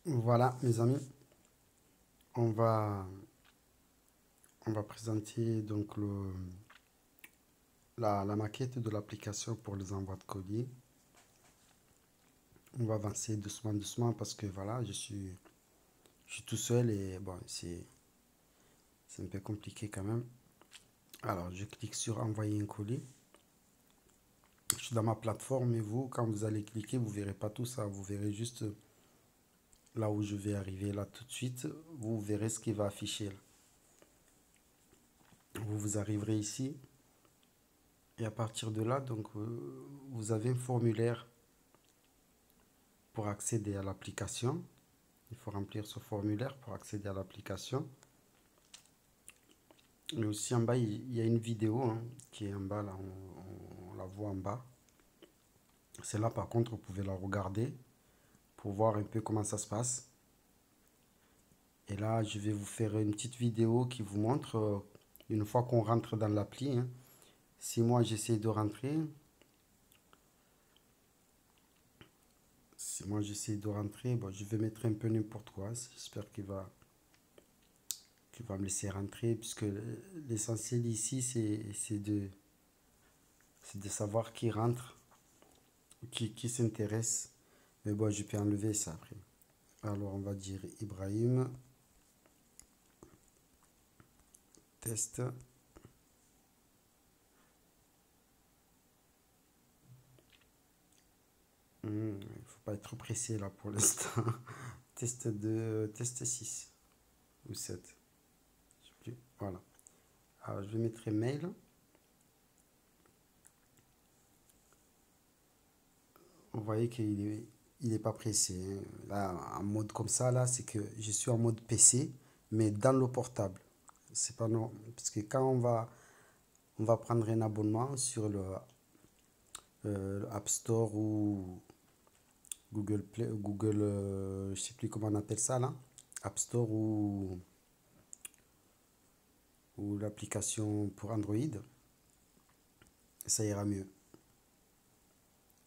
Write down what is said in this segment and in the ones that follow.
Voilà, mes amis, on va, on va présenter donc la maquette de l'application pour les envois de colis. On va avancer doucement, doucement parce que voilà, je suis tout seul et bon, c'est un peu compliqué quand même. Alors, je clique sur envoyer un colis. Je suis dans ma plateforme et vous, quand vous allez cliquer, vous verrez pas tout ça. Vous verrez juste là où je vais arriver là tout de suite. Vous verrez ce qui va afficher là. Vous arriverez ici et à partir de là, donc vous avez un formulaire pour accéder à l'application. Il faut remplir ce formulaire pour accéder à l'application. Et aussi en bas, il y a une vidéo hein, qui est en bas, là, on la voit en bas. Celle-là, par contre, vous pouvez la regarder pour voir un peu comment ça se passe. Et là, je vais vous faire une petite vidéo qui vous montre, une fois qu'on rentre dans l'appli, hein, si moi j'essaie de rentrer, bon, je vais mettre un peu n'importe quoi. J'espère qu'il va me laisser rentrer, puisque l'essentiel ici, c'est de savoir qui rentre, qui s'intéresse. Mais bon, je peux enlever ça après. Alors, on va dire Ibrahim, test. Il ne faut pas être pressé là pour l'instant. Test 2, test 6 ou 7. Je sais plus. Voilà. Alors, je vais mettre mail. Vous voyez qu'il est pas pressé, hein. Là, en mode comme ça, là, c'est que je suis en mode PC, mais dans le portable. C'est pas non. Parce que quand on va prendre un abonnement sur le App Store ou Google Play, Google, je sais plus comment on appelle ça là, App Store ou l'application pour Android, ça ira mieux.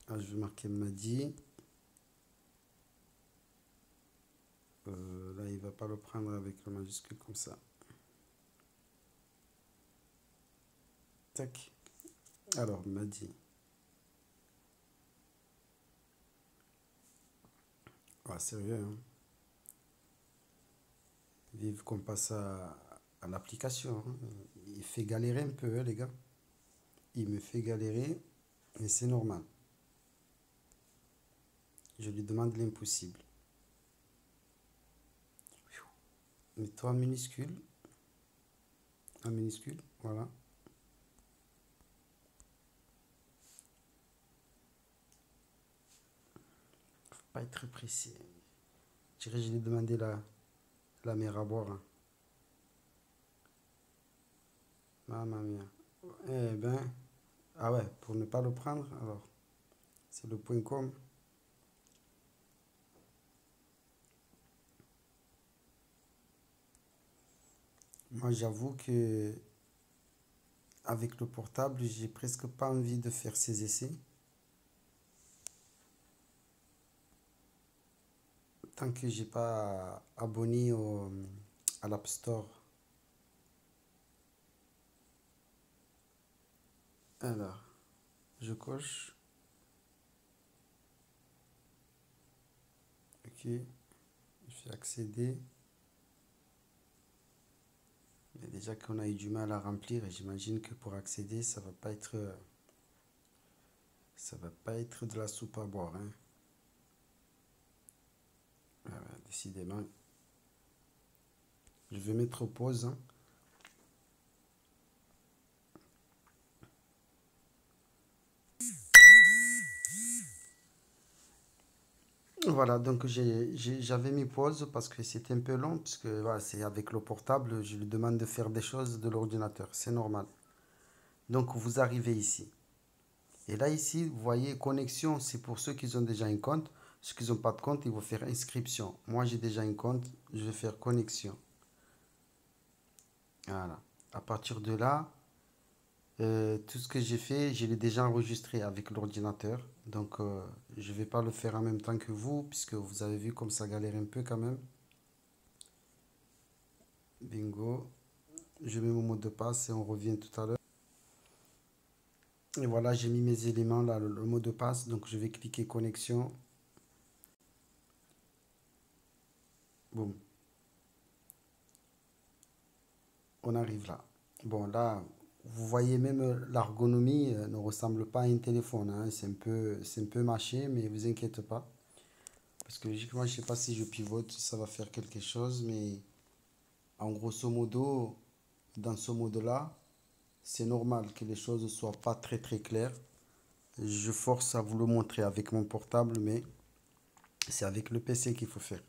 Alors, je vais marquer Madi. Là, il va pas le prendre avec le majuscule comme ça. Tac. Alors, Madi. Ah, sérieux, hein. Vive qu'on passe à l'application, hein. Il fait galérer un peu, hein, les gars. Il me fait galérer, mais c'est normal. Je lui demande l'impossible. Mets-toi en minuscule, voilà. Faut pas être pressé. Je dirais, je lui ai demandé la mer à boire, hein. Mamma mia. Eh ben, ah ouais, pour ne pas le prendre, alors, c'est le point com. Moi, j'avoue que avec le portable, j'ai presque pas envie de faire ces essais. Tant que j'ai pas abonné à l'App Store. Alors, je coche. Ok. Je fais accéder. Mais déjà qu'on a eu du mal à remplir, et j'imagine que pour accéder, ça va pas être de la soupe à boire, hein. Décidément. Je vais mettre pause, hein. Voilà, donc j'avais mis pause parce que c'était un peu long, puisque voilà, c'est avec le portable, je lui demande de faire des choses de l'ordinateur, c'est normal. Donc vous arrivez ici. Et là ici, vous voyez, connexion, c'est pour ceux qui ont déjà un compte. Ceux qui n'ont pas de compte, ils vont faire inscription. Moi, j'ai déjà un compte, je vais faire connexion. Voilà. À partir de là, Tout ce que j'ai fait, je l'ai déjà enregistré avec l'ordinateur. Donc, je vais pas le faire en même temps que vous, puisque vous avez vu comme ça galère un peu quand même. Bingo. Je mets mon mot de passe et on revient tout à l'heure. Et voilà, j'ai mis mes éléments là, le mot de passe. Donc, je vais cliquer connexion. Boum. On arrive là. Bon, là, vous voyez même l'ergonomie ne ressemble pas à un téléphone, hein. C'est un peu mâché, mais vous inquiétez pas. Parce que logiquement, je sais pas si je pivote, si ça va faire quelque chose, mais en grosso modo, dans ce mode-là, c'est normal que les choses ne soient pas très très claires. Je force à vous le montrer avec mon portable, mais c'est avec le PC qu'il faut faire.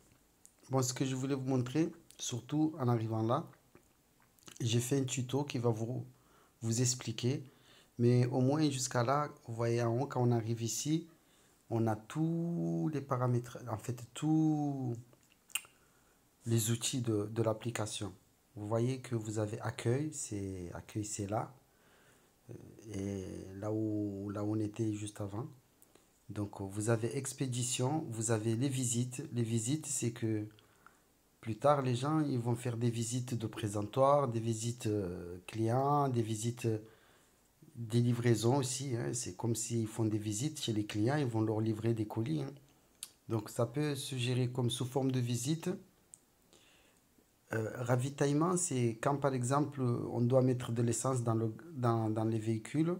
Bon, ce que je voulais vous montrer, surtout en arrivant là, j'ai fait un tuto qui va vous expliquer. Mais au moins jusqu'à là, vous voyez en haut, quand on arrive ici, on a tous les paramètres, en fait, tous les outils de l'application. Vous voyez que vous avez accueil, c'est là, et là où on était juste avant. Donc vous avez expédition, vous avez les visites. Les visites, c'est que plus tard, les gens, ils vont faire des visites de présentoir, des visites clients, des visites des livraisons aussi, hein. C'est comme s'ils font des visites chez les clients, ils vont leur livrer des colis, hein. Donc ça peut se gérer comme sous forme de visite. Ravitaillement, c'est quand par exemple on doit mettre de l'essence dans les véhicules.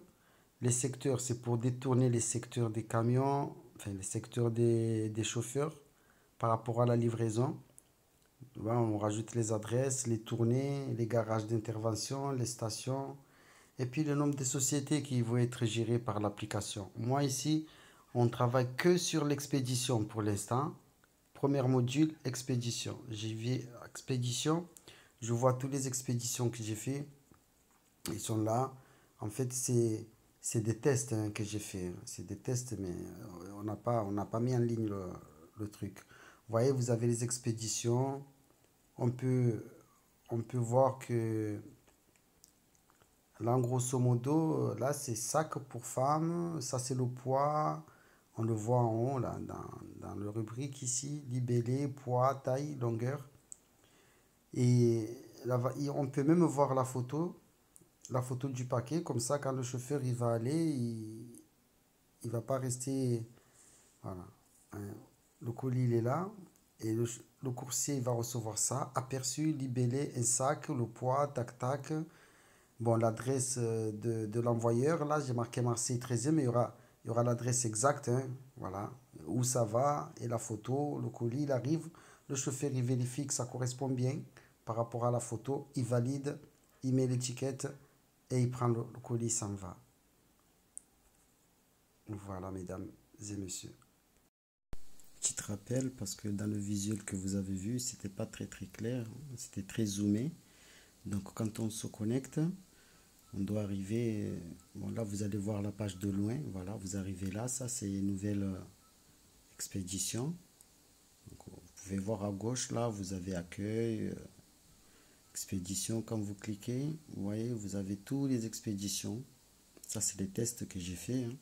Les secteurs, c'est pour détourner les secteurs des camions, enfin les secteurs des chauffeurs par rapport à la livraison. Voilà, on rajoute les adresses, les tournées, les garages d'intervention, les stations, et puis le nombre de sociétés qui vont être gérées par l'application. Moi ici, on travaille que sur l'expédition pour l'instant. Premier module, expédition. J'y vais expédition. Je vois toutes les expéditions que j'ai fait. Ils sont là. En fait, c'est des tests hein, que j'ai fait. C'est des tests, mais on n'a pas mis en ligne le truc. Vous voyez, vous avez les expéditions. On peut, on peut voir que là, en grosso modo, là, c'est sac pour femmes. Ça, c'est le poids. On le voit en haut, là, dans le rubrique ici. Libellé, poids, taille, longueur. Et là, on peut même voir la photo du paquet. Comme ça, quand le chauffeur il va aller, il va pas rester. Voilà. Hein. Le colis, il est là. Et le coursier, il va recevoir ça. Aperçu, libellé, un sac, le poids, tac, tac. Bon, l'adresse de l'envoyeur, là, j'ai marqué Marseille 13e, mais il y aura l'adresse exacte, hein, voilà, où ça va, et la photo, le colis, il arrive, le chauffeur, il vérifie que ça correspond bien par rapport à la photo, il valide, il met l'étiquette, et il prend le colis, il s'en va. Voilà, mesdames et messieurs. Petit rappel, parce que dans le visuel que vous avez vu, c'était pas très très clair, c'était très zoomé. Donc quand on se connecte, on doit arriver, bon là vous allez voir la page de loin, voilà, vous arrivez là, ça c'est une nouvelle expédition. Donc, vous pouvez voir à gauche là, vous avez accueil, expédition, quand vous cliquez, vous voyez, vous avez toutes les expéditions. Ça c'est les tests que j'ai fait hein,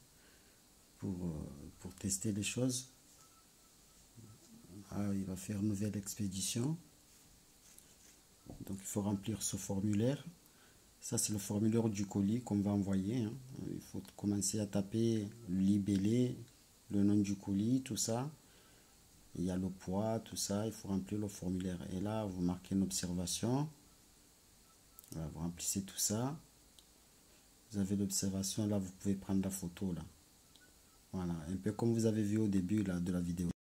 pour tester les choses. Ah, il va faire nouvelle expédition. Donc il faut remplir ce formulaire. Ça, c'est le formulaire du colis qu'on va envoyer, hein. Il faut commencer à taper le libellé, le nom du colis, tout ça. Il y a le poids, tout ça. Il faut remplir le formulaire. Et là, vous marquez une observation. Voilà, vous remplissez tout ça. Vous avez l'observation. Là, vous pouvez prendre la photo. Là. Voilà, un peu comme vous avez vu au début là, de la vidéo.